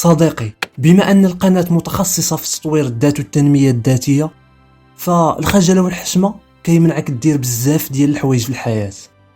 صديقي، بما أن القناة متخصصة في تطوير الذات والتنمية الذاتية، فالخجل والحشمة كيمنعك دير بزاف ديال الحوايج في الحياة.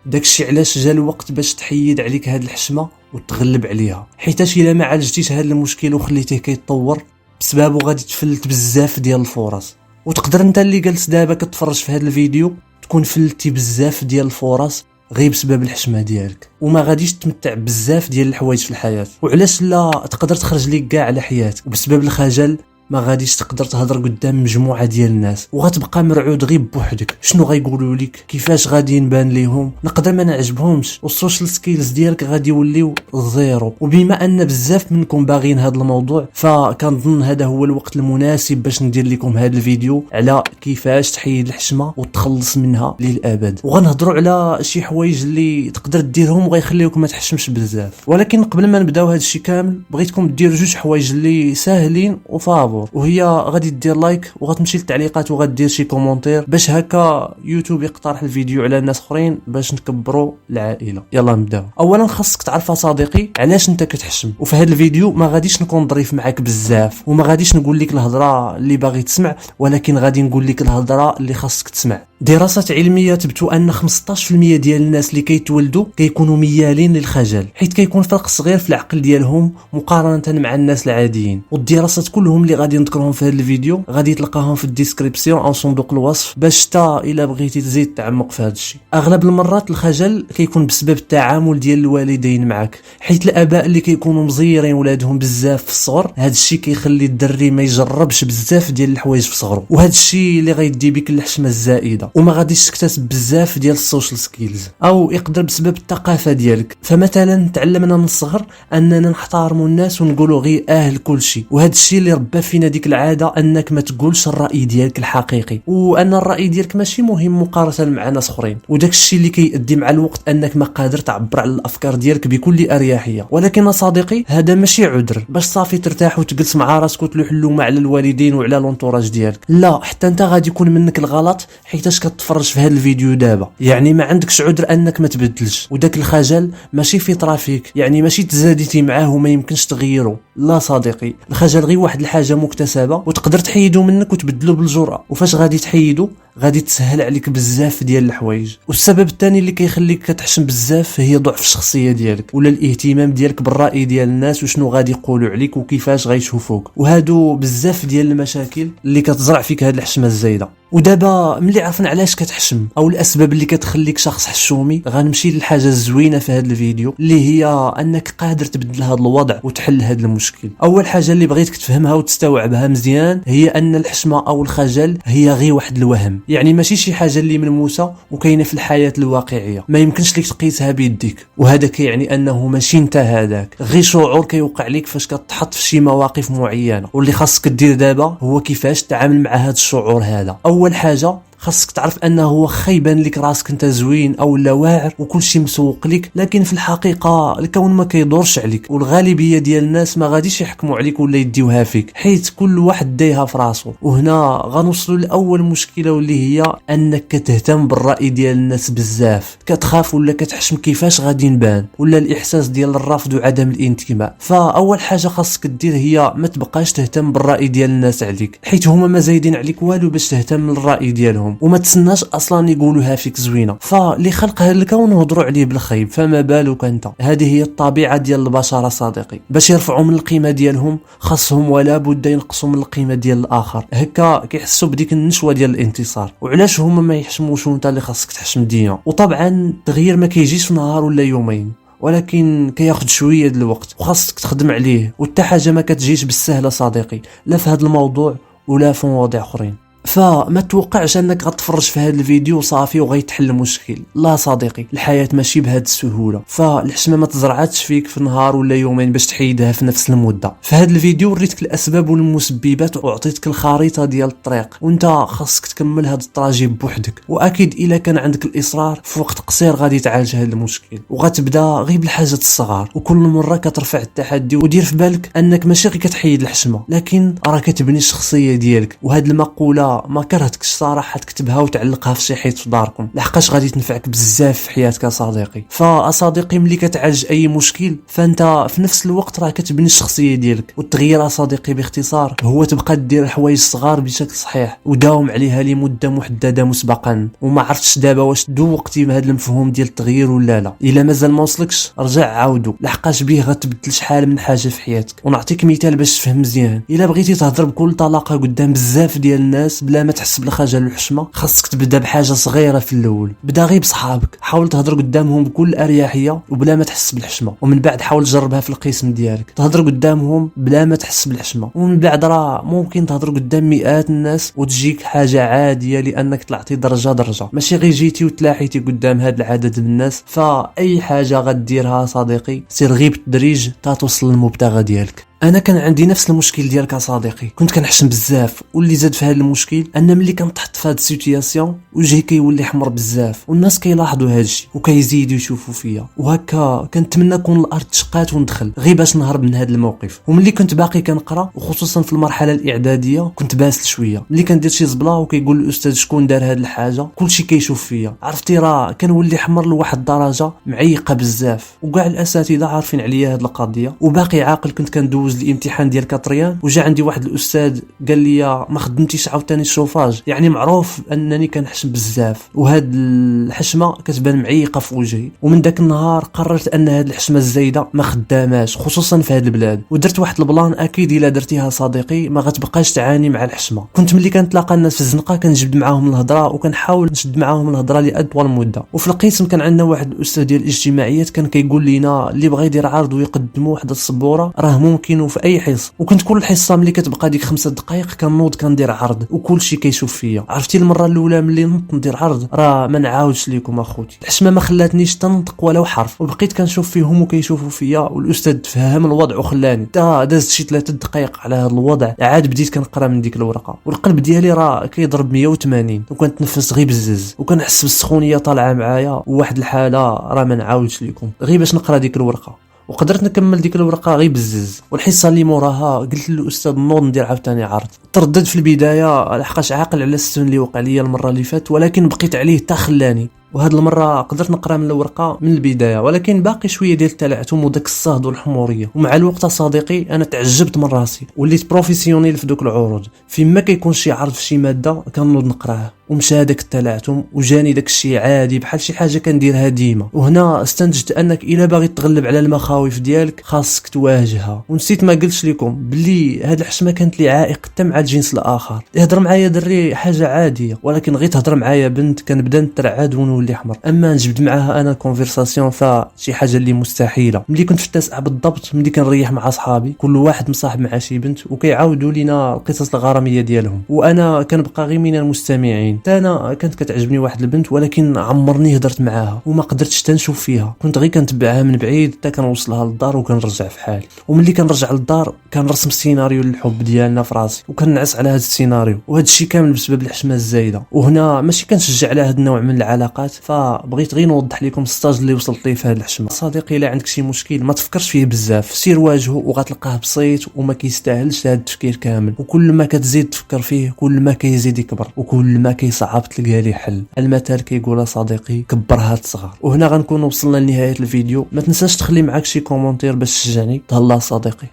داكشي علاش جا الوقت باش تحيد عليك هاد الحشمة وتغلب عليها، حيتاش الا ما عالجتيش هاد المشكل وخليتيه كيتطور بسببه غادي تفلت بزاف ديال الفرص. وتقدر انت اللي جالس دابا كتفرج في هاد الفيديو تكون فلتي بزاف ديال الفرص غير بسبب الحشمه ديالك، وما غاديش تمتع بزاف ديال الحوايج في الحياه. وعلاش لا تقدر تخرج ليك كاع على حياتك، وبسبب الخجل ما غاديش تقدر تهضر قدام مجموعه ديال الناس، وغتبقى مرعود غير بوحدك. شنو غايقولوا لك؟ كيفاش غادي نبان ليهم؟ نقدر ما نعجبهمش، والسوشيال سكيلز ديالك غادي يوليو زيرو. وبما ان بزاف منكم باغيين هذا الموضوع، فكنظن هذا هو الوقت المناسب باش ندير لكم هذا الفيديو على كيفاش تحيد الحشمه وتخلص منها للابد. وغنهضروا على شي حوايج اللي تقدر ديرهم وغيخليوك ما تحشمش بزاف. ولكن قبل ما نبداو هذا الشيء كامل بغيتكم ديروا جوج حوايج اللي ساهلين وفابور، وهي غادي دير لايك وغتمشي للتعليقات وغدير شي كومونتير باش هكا يوتيوب يقترح الفيديو على ناس اخرين باش نكبروا العائله. يلا نبداو. اولا خاصك تعرف صديقي علاش انت كتحشم، وفي هذا الفيديو ما غاديش نكون ظريف معاك بزاف، وما غاديش نقول لك الهضره اللي باغي تسمع، ولكن غادي نقول لك الهضره اللي خاصك تسمع. دراسات علميه تبتو ان 15% ديال الناس اللي كيتولدوا كيكونوا ميالين للخجل، حيت كيكون فرق صغير في العقل ديالهم مقارنه مع الناس العاديين. والدراسات كلهم اللي غادي نذكرهم في هذا الفيديو غادي تلقاهم في الديسكريبسيون او صندوق الوصف باش تا الا بغيتي تزيد تعمق في هذا الشيء. اغلب المرات الخجل كيكون بسبب التعامل ديال الوالدين معك، حيت الاباء اللي كيكونوا مزيرين ولادهم بزاف في الصغر، هذا الشيء كيخلي الدري ما يجربش بزاف ديال الحوايج في صغره، وهذا الشيء اللي غيدي بك الحشمه الزائده، وما غاديش تكتسب بزاف ديال السوشيال سكيلز. او يقدر بسبب الثقافه ديالك، فمثلا تعلمنا من الصغر اننا نحترموا الناس ونقولوا غير لكل شيء، وهذا الشيء اللي ربى فينا ديك العاده انك ما تقولش الراي ديالك الحقيقي، وان الراي ديالك ماشي مهم مقارنه مع ناس اخرين. وداك الشيء اللي كيؤدي مع الوقت انك ما قادر تعبر على الافكار ديالك بكل اريحيه. ولكن صديقي هذا ماشي عذر باش صافي ترتاح وتجلس مع راسك وتلوح اللومه على الوالدين وعلى لونطوراج ديالك. لا، حتى انت غادي يكون منك الغلط حيتاش كتفرج في هذا الفيديو دابا، يعني ما عندكش عذر انك ما تبدلش. وداك الخجل ماشي فطره فيك، يعني ماشي تزاديتي معاه وما يمكنش تغيره. لا صديقي، الخجل غير واحد الحاجه مكتسبه وتقدر تحيدو منك وتبدلو بالجرأه. وفاش غادي تحيدو غادي تسهل عليك بزاف ديال الحوايج. والسبب الثاني اللي كيخليك كتحشم بزاف هي ضعف الشخصيه ديالك، ولا الاهتمام ديالك بالراي ديال الناس وشنو غادي يقولوا عليك وكيفاش غيشوفوك، وهادو بزاف ديال المشاكل اللي كتزرع فيك هاد الحشمه الزايده. ودابا ملي عرفنا علاش كتحشم او الاسباب اللي كتخليك شخص حشومي، غنمشي للحاجه الزوينه في هذا الفيديو اللي هي انك قادر تبدل هذا الوضع وتحل هذا المشكل. اول حاجه اللي بغيتك تفهمها وتستوعبها مزيان هي ان الحشمه او الخجل هي غير واحد الوهم، يعني ماشي شي حاجه اللي ملموسه وكاينه في الحياه الواقعيه، ما يمكنش لك تقيسها بيديك. وهذا كيعني انه ماشي انت هذاك، غير شعور كيوقع لك فاش كتحط في شي مواقف معينه. واللي خاصك دير دابا هو كيفاش تتعامل مع هذا الشعور هذا. اول حاجه خاصك تعرف انه واخا يبان لك راسك انت زوين او لا واعر وكل شيء مسوق لك، لكن في الحقيقه الكون ما كيدورش عليك، والغالبيه ديال الناس ما غاديش يحكموا عليك ولا يديوها فيك، حيت كل واحد دايها في راسه. وهنا غنوصلوا لاول مشكله واللي هي انك كتهتم بالراي ديال الناس بزاف، كتخاف ولا كتحشم كيفاش غادي نبان، ولا الاحساس ديال الرفض وعدم الانتماء. فاول حاجه خاصك دير هي ما تبقاش تهتم بالراي ديال الناس عليك، حيت هما ما زايدين عليك والو باش تهتم بالراي ديالهم، وما تسناش اصلا يقولوها فيك زوينه. فاللي خلق هذا الكون وهضروا عليه بالخيب، فما بالك انت؟ هذه هي الطبيعه ديال البشر صديقي. باش يرفعوا من القيمه ديالهم خاصهم ولا بد ينقصوا من القيمه ديال الاخر، هكا كيحسوا بديك النشوه ديال الانتصار. وعلاش هما ما يحشموش وانت اللي خاصك تحشم ديما؟ وطبعا التغيير ما كيجيش في نهار ولا يومين، ولكن كياخد شويه ديال الوقت وخاصك تخدم عليه. وحتى حاجه ما كتجيش بالسهله صديقي، لا في هذا الموضوع ولا في مواضيع اخرين. فما توقعش انك غتفرج في هذا الفيديو صافي وغيتحل المشكل. لا صديقي، الحياه ماشي بهذه السهوله. فالحشمه ما تزرعتش فيك في نهار ولا يومين باش تحيدها في نفس المده. في هذا الفيديو وريتك الاسباب والمسببات وعطيتك الخريطه ديال الطريق، وانت خاصك تكمل هذا الطراجي بوحدك. واكيد الا كان عندك الاصرار في وقت قصير غادي تعالج هذا المشكل، وغتبدا غير بالحاجات الصغار، وكل مره كترفع التحدي. ودير في بالك انك ماشي غير كتحيد الحشمه، لكن راه كتبني الشخصيه ديالك. وهذه المقوله ما كرهتكش صراحه تكتبها وتعلقها في شي حيط في داركم، لحقاش غادي تنفعك بزاف في حياتك صديقي. فاصديقي ملي كتعالج اي مشكل فانت في نفس الوقت راه كتبني الشخصيه ديالك، والتغيير صديقي باختصار هو تبقى دير الحوايج الصغار بشكل صحيح وداوم عليها لمده محدده مسبقا. وما عرفتش دابا واش دوقتي بهذا المفهوم ديال التغيير ولا لا؟ الا مازال ما وصلكش رجع عاودو، لحقاش به غتبدل شحال من حاجه في حياتك. ونعطيك مثال باش تفهم مزيان. الا بغيتي تهضر بكل طلاقه قدام بزاف ديال الناس بلا ما تحس بالخجل والحشمه، خاصك تبدا بحاجه صغيره في الاول. بدا غير بصحابك، حاول تهضر قدامهم بكل اريحيه وبلا ما تحس بالحشمه. ومن بعد حاول تجربها في القسم ديالك، تهضر قدامهم بلا ما تحس بالحشمه. ومن بعد راه ممكن تهضر قدام مئات الناس وتجيك حاجه عاديه لانك طلعتي درجه درجه، ماشي غير جيتي وتلاحيتي قدام هذا العدد من الناس. فاي حاجه غديرها صديقي سير غير بالتدريج تا توصل للمبتغى ديالك. انا كان عندي نفس المشكل ديالك صديقي، كنت كنحشم بزاف، واللي زاد في هذا المشكل ان ملي كنتحط في هذه السيتوياسيون وجهي كيولي حمر بزاف، والناس كيلاحظوا هذا الشيء وكيزيدوا يشوفوا فيا، وهكا كنتمنى كون الارض تشقات وندخل غير باش نهرب من هذا الموقف. وملي كنت باقي كنقرا وخصوصا في المرحله الاعداديه كنت باسل شويه، ملي كندير شي زبله وكيقول الاستاذ شكون دار هذه الحاجه كلشي كيشوف فيا، عرفتي راه كنولي حمر لواحد الدرجه معيقه بزاف. وكاع الاساتذه عارفين عليا هذه القضيه، وباقي عاقل كنت كندوز الامتحان ديال كاتريان وجا عندي واحد الاستاذ قال لي ما خدمتيش عاوتاني الشوفاج، يعني معروف انني كنحشم بزاف وهاد الحشمه كتبان معيقه في وجهي. ومن داك النهار قررت ان هاد الحشمه الزايده ما خداماش خصوصا في هاد البلاد، ودرت واحد البلان اكيد الا درتيها صديقي ما غتبقاش تعاني مع الحشمه. كنت ملي كنتلاقى الناس في الزنقه كنجبد معاهم الهضره وكنحاول نشد معاهم الهضره لاطول مده. وفي القسم كان عندنا واحد الاستاذ ديال الاجتماعيات كان كيقول لنا اللي بغى يدير عرض ويقدموا واحد السبوره راه ممكن وفي اي حصه. وكنت كل حصه ملي كتبقى ديك 5 دقائق كنوض كندير عرض وكل شيء كيشوف فيا. عرفتي المره الاولى ملي نط ندير عرض راه ما نعاودش لكم اخوتي، الحشمه ما خلاتنيش تنطق ولا حرف، وبقيت كنشوف فيهم وكيشوفوا فيا. والاستاذ تفهم الوضع وخلاني تا دازت شي 3 دقائق على هذا الوضع عاد بديت كنقرا من ديك الورقه، والقلب ديالي راه كيضرب 180 وكنتنفس غير بزز وكنحس بالسخونيه طالعه معايا وواحد الحاله راه ما نعاودش لكم غير باش نقرا ديك الورقه. وقدرت نكمل ديك الورقه غير بزز. والحصه اللي موراها قلت للاستاذ نوض ندير عاوتاني عرض. تردد في البدايه لحقاش عاقل على السن اللي وقع لي المره اللي فات، ولكن بقيت عليه تا خلاني. وهاد المره قدرت نقرا من الورقه من البدايه، ولكن باقي شويه ديال التلعثم وداك الصهد والحموريه. ومع الوقت صديقي انا تعجبت من راسي، وليت بروفيسيونيل في دوك العروض. فيما كيكون شي عرض في شي ماده كنوض نقراه، ومشى هذاك التلعثم وجاني داك الشيء عادي بحال شي حاجه كنديرها ديما. وهنا استنتجت انك الا باغي تغلب على المخاوف ديالك خاصك تواجهها. ونسيت ما قلتش لكم بلي هاد الحشمه كانت لي عائق حتى مع الجنس الاخر. يهضر معايا دري حاجه عاديه، ولكن غير تهضر معايا بنت كنبدا نترعد ونولي حمر. اما نجبد معاها انا كونفرساسيون فشي حاجه اللي مستحيله. ملي كنت في التاسعه بالضبط ملي كنريح مع اصحابي كل واحد مصاحب مع شي بنت وكيعاودوا لينا القصص الغراميه ديالهم، وانا كنبقى غير من المستمعين. انا كانت كتعجبني واحد البنت ولكن عمرني هضرت معاها وما قدرتش تنشوف فيها، كنت غير كنتبعها من بعيد حتى كنوصلها للدار وكنرجع في حالي. وملي كنرجع للدار كنرسم السيناريو للحب ديالنا في راسي وكنعس على هذا السيناريو، وهذا الشيء كامل بسبب الحشمه الزايده. وهنا ماشي كنشجع على هذا النوع من العلاقات، فبغيت غير نوضح لكم الستاج اللي وصلت ليه في هذه الحشمه. صديقي الا عندك شي مشكل ما تفكرش فيه بزاف، سير واجهه وغتلقاه بسيط وما كيستاهلش هذا التفكير كامل. وكل ما كتزيد تفكر فيه كل ما كيزيد يكبر، وكل ما كيصعب تلقى ليه حل. المثال كيقول صديقي كبرها تصغر. وهنا غنكون وصلنا لنهايه الفيديو. ما تنساش تخلي معاك شي كومونتير باش تشجعني. تهلا صديقي.